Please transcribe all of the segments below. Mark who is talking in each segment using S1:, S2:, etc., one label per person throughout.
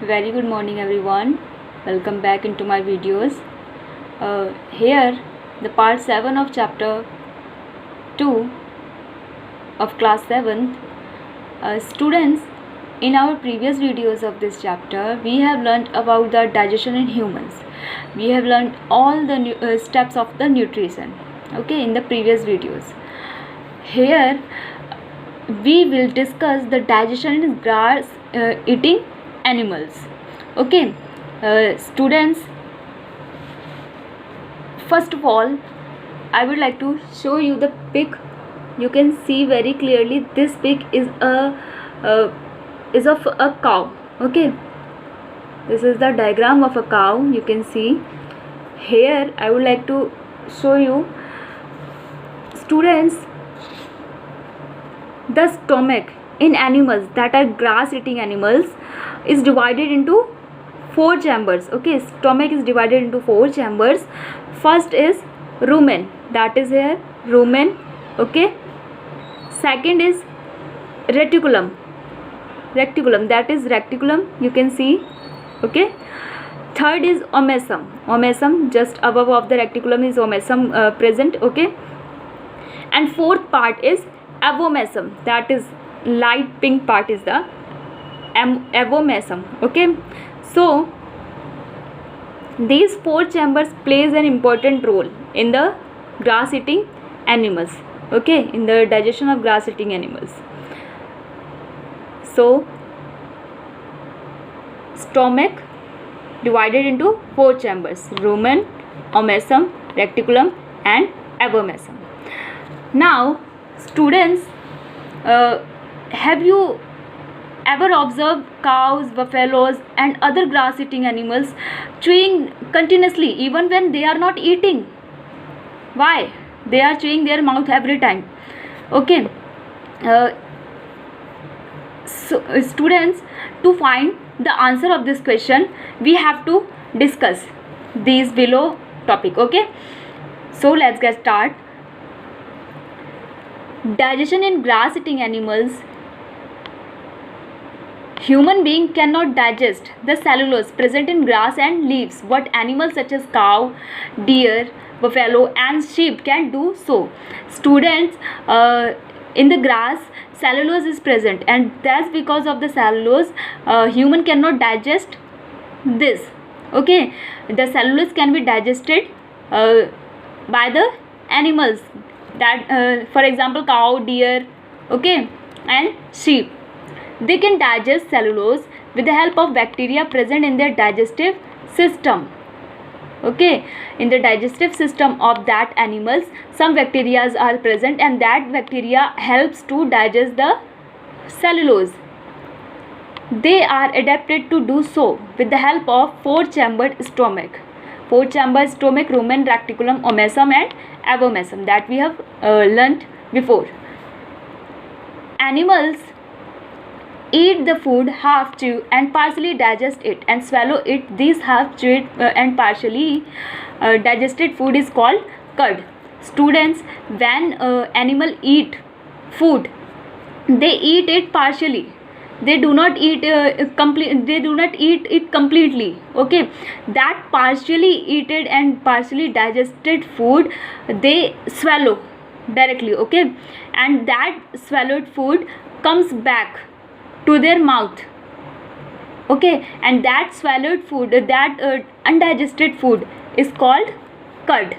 S1: Very good morning everyone. Welcome back into my videos. Here the part 7 of chapter 2 of class 7th. Students, in our previous videos of this chapter we have learned about the digestion in humans. We have learned all the steps of the nutrition, okay, in the previous videos. Here we will discuss the digestion in grass eating animals. Okay, students, first of all I would like to show you the pic. You can see very clearly this pic is of a cow. Okay, this is the diagram of a cow. You can see here. I would like to show you, students, the stomach in animals that are grass eating animals is divided into 4 chambers. Okay, stomach is divided into 4 chambers. First is rumen, that is here rumen. Okay, second is reticulum, that is reticulum, you can see. Okay, third is omasum, just above of the reticulum is omasum present. Okay, and fourth part is abomasum, that is light pink part is the abomasum. Okay, so these 4 chambers plays an important role in the grass eating animals. Okay, in the digestion of grass eating animals. So stomach divided into 4 chambers: rumen, omasum, reticulum and abomasum. Now students, have you ever observed cows, buffaloes and other grass eating animals chewing continuously even when they are not eating? Why? They are chewing their mouth every time. Okay, so students, to find the answer of this question we have to discuss these below topic. Okay, so let's get started. Digestion in grass eating animals. Human being cannot digest the cellulose present in grass and leaves. What animals such as cow, deer, buffalo and sheep can do so. Students, in the grass cellulose is present, and that's because of the cellulose human cannot digest this. Okay, the cellulose can be digested by the animals, that for example cow, deer, okay, and sheep. They can digest cellulose with the help of bacteria present in their digestive system. Okay, in the digestive system of that animals some bacteria are present, and that bacteria helps to digest the cellulose. They are adapted to do so with the help of 4-chambered stomach. 4-chambered stomach: rumen, reticulum, omasum and abomasum, that we have learnt before. Animals eat the food, half chew and partially digest it and swallow it. This half chewed and partially digested food is called cud. Students, when animal eat food, they eat it partially. They do not eat they do not eat it completely. Okay, that partially eaten and partially digested food they swallow directly. Okay, and that swallowed food comes back to their mouth. Okay, and that swallowed food, that undigested food is called cud.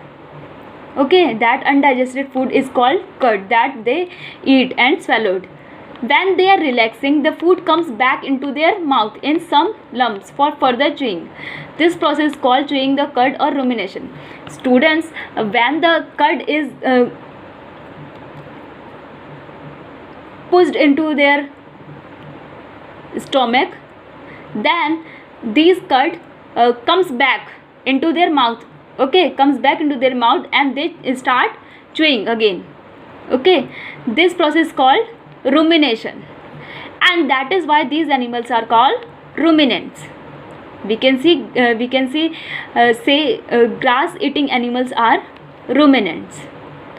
S1: Okay, that undigested food is called cud, that they eat and swallowed. When they are relaxing, the food comes back into their mouth in some lumps for further chewing. This process is called chewing the cud or rumination. Students, when the cud is pushed into their stomach, then these cud comes back into their mouth. Okay, comes back into their mouth and they start chewing again. Okay, this process is called rumination, and that is why these animals are called ruminants. We can say grass eating animals are ruminants.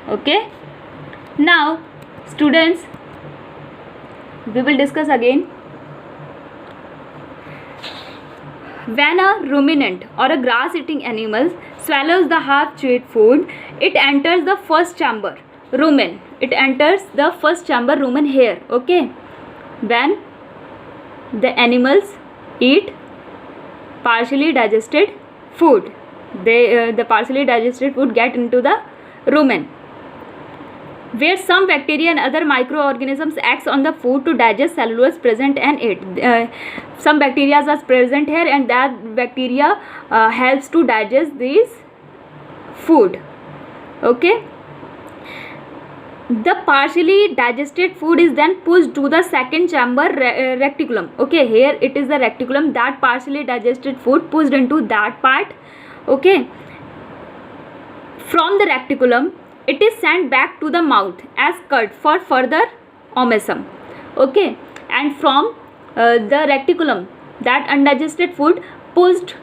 S1: Okay, now students, we will discuss again When a ruminant or a grass eating animal swallows the half chewed food, it enters the first chamber, rumen. It enters the first chamber, rumen, here. Okay, when the animals eat partially digested food, the partially digested food get into the rumen, where some bacteria and other microorganisms acts on the food to digest cellulose present in it. Some bacteria are present here, and that bacteria helps to digest this food. Okay, the partially digested food is then pushed to the second chamber, reticulum. Okay, here it is the reticulum, that partially digested food pushed into that part. Okay, from the reticulum it is sent back to the mouth as curd for further omasum. Okay, and from the reticulum, that undigested food pushed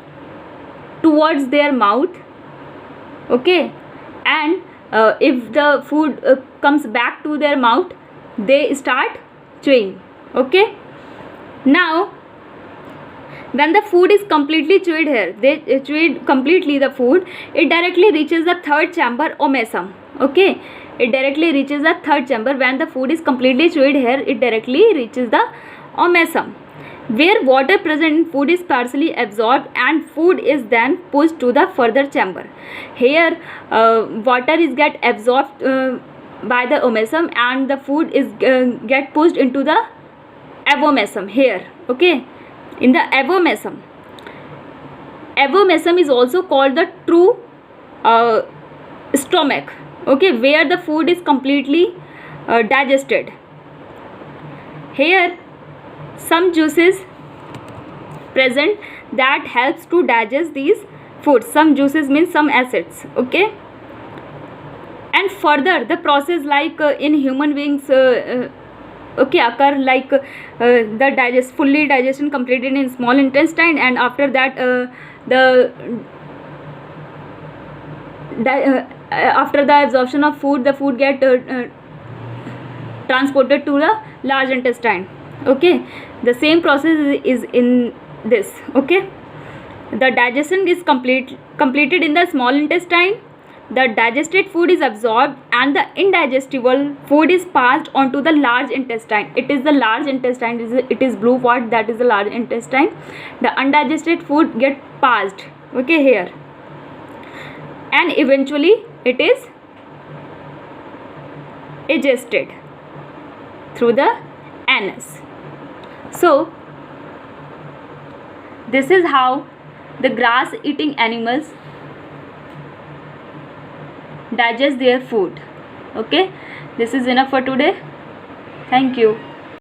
S1: towards their mouth. Okay, and if the food comes back to their mouth, they start chewing. Okay, now when the food is completely chewed here, they chewed completely the food, it directly reaches the third chamber, omasum. Okay, it directly reaches the third chamber. When the food is completely chewed here, it directly reaches the omasum, where water present in food is partially absorbed and food is then pushed to the further chamber. Here water is get absorbed by the omasum, and the food is get pushed into the abomasum here. Okay, in the abomasum. Abomasum is also called the true stomach. Okay, where the food is completely digested. Here some juices present that helps to digest these foods. Some juices means some acids. Okay, and further the process like in human beings okay, occur like the fully digestion completed in small intestine, and after that after the absorption of food, the food get transported to the large intestine. Okay, the same process is in this. Okay, the digestion is completed in the small intestine, the digested food is absorbed, and the indigestible food is passed on to the large intestine. It is the large intestine, it is blue part, that is the large intestine. The undigested food get passed, okay, here, and eventually it is digested through the anus. So this is how the grass eating animals digest their food. Okay, this is enough for today. Thank you.